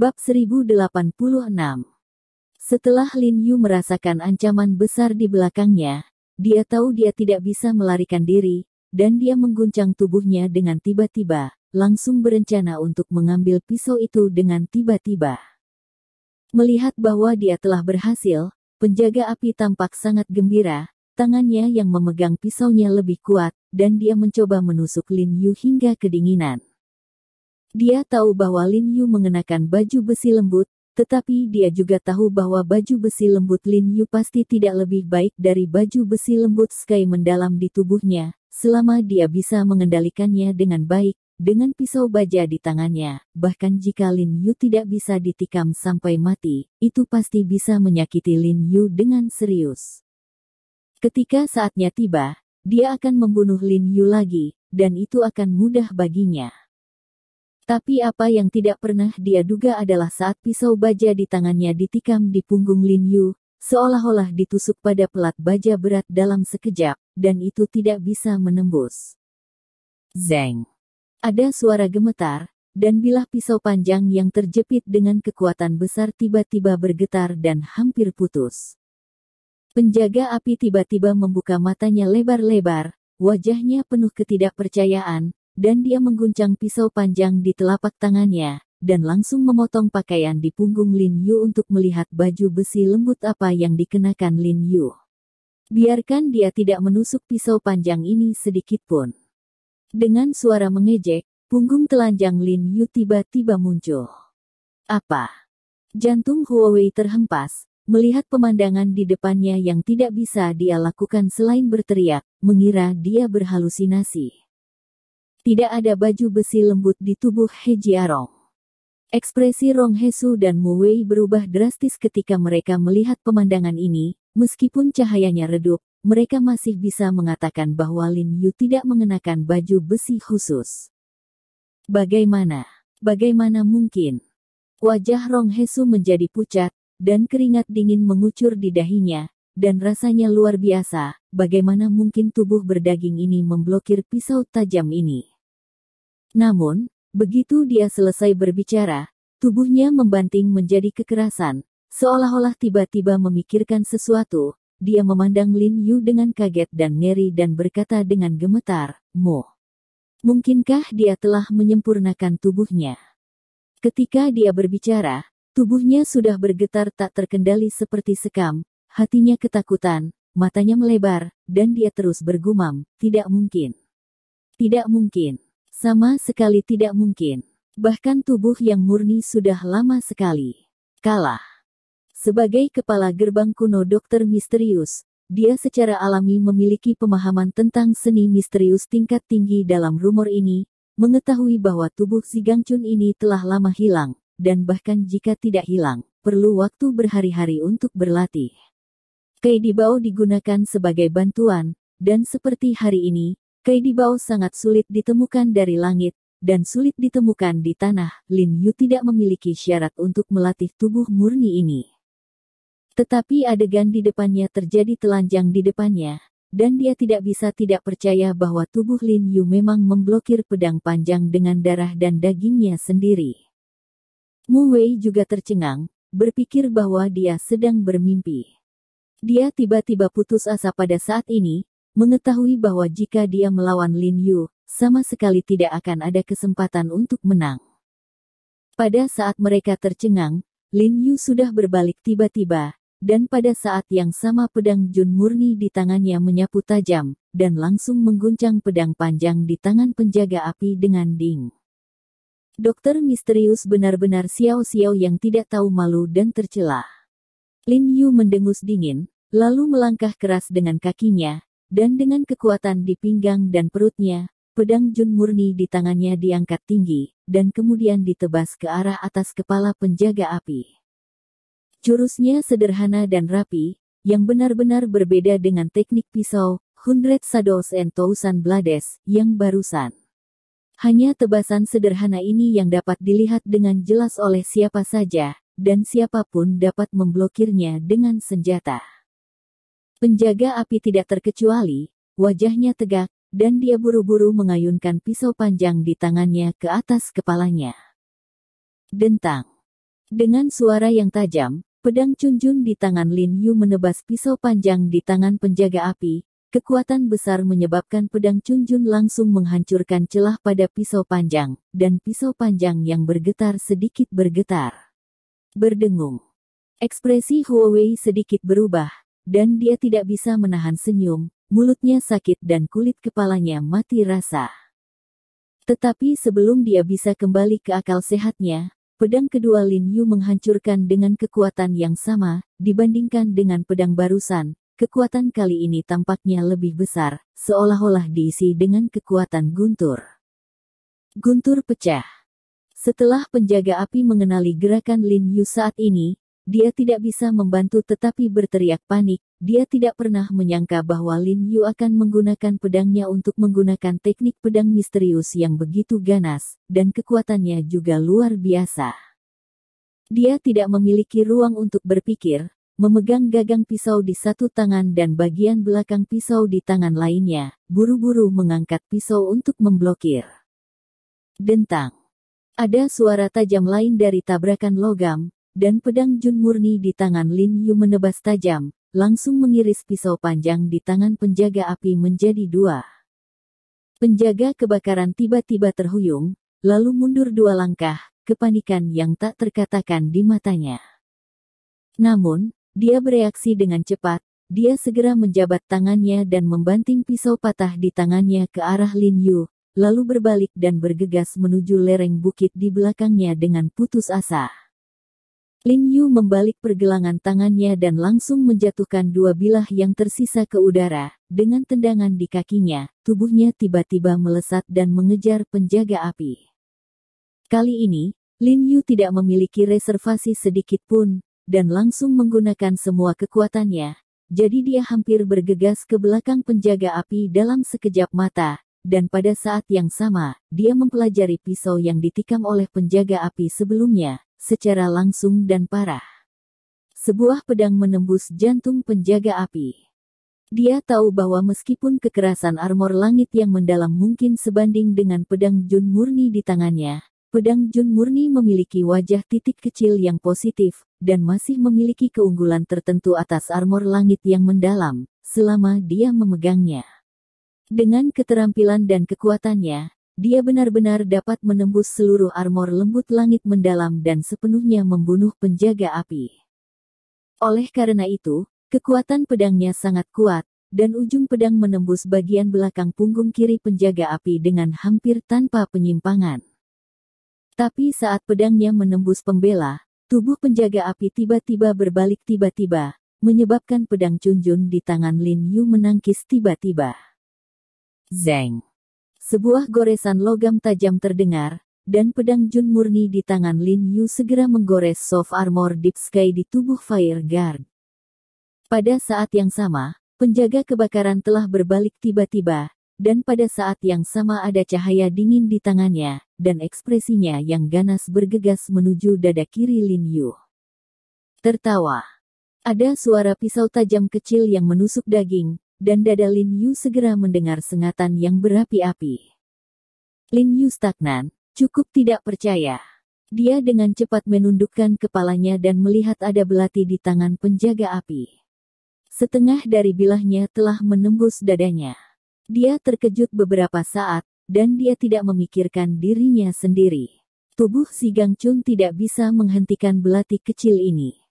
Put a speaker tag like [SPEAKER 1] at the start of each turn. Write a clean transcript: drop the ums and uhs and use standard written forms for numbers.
[SPEAKER 1] Bab 1086. Setelah Lin Yu merasakan ancaman besar di belakangnya, dia tahu dia tidak bisa melarikan diri, dan dia mengguncang tubuhnya dengan tiba-tiba, langsung berencana untuk mengambil pisau itu dengan tiba-tiba. Melihat bahwa dia telah berhasil, penjaga api tampak sangat gembira, tangannya yang memegang pisaunya lebih kuat, dan dia mencoba menusuk Lin Yu hingga kedinginan. Dia tahu bahwa Lin Yu mengenakan baju besi lembut, tetapi dia juga tahu bahwa baju besi lembut Lin Yu pasti tidak lebih baik dari baju besi lembut Sky mendalam di tubuhnya, selama dia bisa mengendalikannya dengan baik, dengan pisau baja di tangannya. Bahkan jika Lin Yu tidak bisa ditikam sampai mati, itu pasti bisa menyakiti Lin Yu dengan serius. Ketika saatnya tiba, dia akan membunuh Lin Yu lagi, dan itu akan mudah baginya. Tapi apa yang tidak pernah dia duga adalah saat pisau baja di tangannya ditikam di punggung Lin Yu, seolah-olah ditusuk pada pelat baja berat dalam sekejap, dan itu tidak bisa menembus. Zeng! Ada suara gemetar, dan bilah pisau panjang yang terjepit dengan kekuatan besar tiba-tiba bergetar dan hampir putus. Penjaga api tiba-tiba membuka matanya lebar-lebar, wajahnya penuh ketidakpercayaan, dan dia mengguncang pisau panjang di telapak tangannya, dan langsung memotong pakaian di punggung Lin Yu untuk melihat baju besi lembut apa yang dikenakan Lin Yu. Biarkan dia tidak menusuk pisau panjang ini sedikitpun. Dengan suara mengejek, punggung telanjang Lin Yu tiba-tiba muncul. Apa? Jantung Huowei terhempas, melihat pemandangan di depannya yang tidak bisa dia lakukan selain berteriak, mengira dia berhalusinasi. Tidak ada baju besi lembut di tubuh He Jiarong. Ekspresi Rong Hesu dan Mu Wei berubah drastis ketika mereka melihat pemandangan ini, meskipun cahayanya redup, mereka masih bisa mengatakan bahwa Lin Yu tidak mengenakan baju besi khusus. Bagaimana mungkin? Wajah Rong Hesu menjadi pucat, dan keringat dingin mengucur di dahinya, dan rasanya luar biasa, bagaimana mungkin tubuh berdaging ini memblokir pisau tajam ini. Namun, begitu dia selesai berbicara, tubuhnya membanting menjadi kekerasan, seolah-olah tiba-tiba memikirkan sesuatu. Dia memandang Lin Yu dengan kaget dan ngeri dan berkata dengan gemetar, mungkinkah dia telah menyempurnakan tubuhnya? Ketika dia berbicara, tubuhnya sudah bergetar tak terkendali seperti sekam, hatinya ketakutan, matanya melebar, dan dia terus bergumam, tidak mungkin. Tidak mungkin. Sama sekali tidak mungkin. Bahkan tubuh yang murni sudah lama sekali kalah. Sebagai kepala gerbang kuno dokter misterius, dia secara alami memiliki pemahaman tentang seni misterius tingkat tinggi dalam rumor ini, mengetahui bahwa tubuh si Gangchun ini telah lama hilang, dan bahkan jika tidak hilang, perlu waktu berhari-hari untuk berlatih. Kei Dibao digunakan sebagai bantuan, dan seperti hari ini, Kei Dibao sangat sulit ditemukan dari langit, dan sulit ditemukan di tanah. Lin Yu tidak memiliki syarat untuk melatih tubuh murni ini. Tetapi adegan di depannya terjadi telanjang di depannya, dan dia tidak bisa tidak percaya bahwa tubuh Lin Yu memang memblokir pedang panjang dengan darah dan dagingnya sendiri. Mu Wei juga tercengang, berpikir bahwa dia sedang bermimpi. Dia tiba-tiba putus asa pada saat ini, mengetahui bahwa jika dia melawan Lin Yu, sama sekali tidak akan ada kesempatan untuk menang. Pada saat mereka tercengang, Lin Yu sudah berbalik tiba-tiba, dan pada saat yang sama pedang Jun murni di tangannya menyapu tajam, dan langsung mengguncang pedang panjang di tangan penjaga api dengan ding. Dokter misterius benar-benar xiao-xiao yang tidak tahu malu dan tercela. Lin Yu mendengus dingin, lalu melangkah keras dengan kakinya, dan dengan kekuatan di pinggang dan perutnya, pedang Jun murni di tangannya diangkat tinggi, dan kemudian ditebas ke arah atas kepala penjaga api. Jurusnya sederhana dan rapi, yang benar-benar berbeda dengan teknik pisau, Hundred Shadows and Thousand Blades, yang barusan. Hanya tebasan sederhana ini yang dapat dilihat dengan jelas oleh siapa saja, dan siapapun dapat memblokirnya dengan senjata. Penjaga api tidak terkecuali, wajahnya tegak, dan dia buru-buru mengayunkan pisau panjang di tangannya ke atas kepalanya. Dentang. Dengan suara yang tajam, pedang Chunjun di tangan Lin Yu menebas pisau panjang di tangan penjaga api. Kekuatan besar menyebabkan pedang Chunjun langsung menghancurkan celah pada pisau panjang, dan pisau panjang yang bergetar sedikit bergetar. Berdengung. Ekspresi Huo Wei sedikit berubah, dan dia tidak bisa menahan senyum, mulutnya sakit dan kulit kepalanya mati rasa. Tetapi sebelum dia bisa kembali ke akal sehatnya, pedang kedua Lin Yu menghancurkan dengan kekuatan yang sama, dibandingkan dengan pedang barusan. Kekuatan kali ini tampaknya lebih besar, seolah-olah diisi dengan kekuatan guntur. Guntur pecah. Setelah penjaga api mengenali gerakan Lin Yu saat ini, dia tidak bisa membantu tetapi berteriak panik. Dia tidak pernah menyangka bahwa Lin Yu akan menggunakan pedangnya untuk menggunakan teknik pedang misterius yang begitu ganas, dan kekuatannya juga luar biasa. Dia tidak memiliki ruang untuk berpikir, memegang gagang pisau di satu tangan dan bagian belakang pisau di tangan lainnya, buru-buru mengangkat pisau untuk memblokir. Dentang. Ada suara tajam lain dari tabrakan logam, dan pedang Jun murni di tangan Lin Yu menebas tajam, langsung mengiris pisau panjang di tangan penjaga api menjadi dua. Penjaga kebakaran tiba-tiba terhuyung, lalu mundur 2 langkah, kepanikan yang tak terkatakan di matanya. Namun, dia bereaksi dengan cepat, dia segera menjabat tangannya dan membanting pisau patah di tangannya ke arah Lin Yu, lalu berbalik dan bergegas menuju lereng bukit di belakangnya dengan putus asa. Lin Yu membalik pergelangan tangannya dan langsung menjatuhkan 2 bilah yang tersisa ke udara, dengan tendangan di kakinya, tubuhnya tiba-tiba melesat dan mengejar penjaga api. Kali ini, Lin Yu tidak memiliki reservasi sedikit pun, dan langsung menggunakan semua kekuatannya, jadi dia hampir bergegas ke belakang penjaga api dalam sekejap mata, dan pada saat yang sama, dia mempelajari pisau yang ditikam oleh penjaga api sebelumnya, secara langsung dan parah. Sebuah pedang menembus jantung penjaga api. Dia tahu bahwa meskipun kekerasan armor langit yang mendalam mungkin sebanding dengan pedang Jun murni di tangannya, pedang Jun murni memiliki wajah titik kecil yang positif, dan masih memiliki keunggulan tertentu atas armor langit yang mendalam, selama dia memegangnya. Dengan keterampilan dan kekuatannya, dia benar-benar dapat menembus seluruh armor lembut langit mendalam dan sepenuhnya membunuh penjaga api. Oleh karena itu, kekuatan pedangnya sangat kuat, dan ujung pedang menembus bagian belakang punggung kiri penjaga api dengan hampir tanpa penyimpangan. Tapi saat pedangnya menembus pembela, tubuh penjaga api tiba-tiba berbalik tiba-tiba, menyebabkan pedang Chunjun di tangan Lin Yu menangkis tiba-tiba. Zeng. Sebuah goresan logam tajam terdengar, dan pedang Jun murni di tangan Lin Yu segera menggores soft armor Deep Sky di tubuh Fire Guard. Pada saat yang sama, penjaga kebakaran telah berbalik tiba-tiba, dan pada saat yang sama ada cahaya dingin di tangannya, dan ekspresinya yang ganas bergegas menuju dada kiri Lin Yu. Tertawa. Ada suara pisau tajam kecil yang menusuk daging, dan dada Lin Yu segera mendengar sengatan yang berapi-api. Lin Yu stagnan, cukup tidak percaya. Dia dengan cepat menundukkan kepalanya dan melihat ada belati di tangan penjaga api. Setengah dari bilahnya telah menembus dadanya. Dia terkejut beberapa saat, dan dia tidak memikirkan dirinya sendiri. Tubuh si Gang Chun tidak bisa menghentikan belati kecil ini.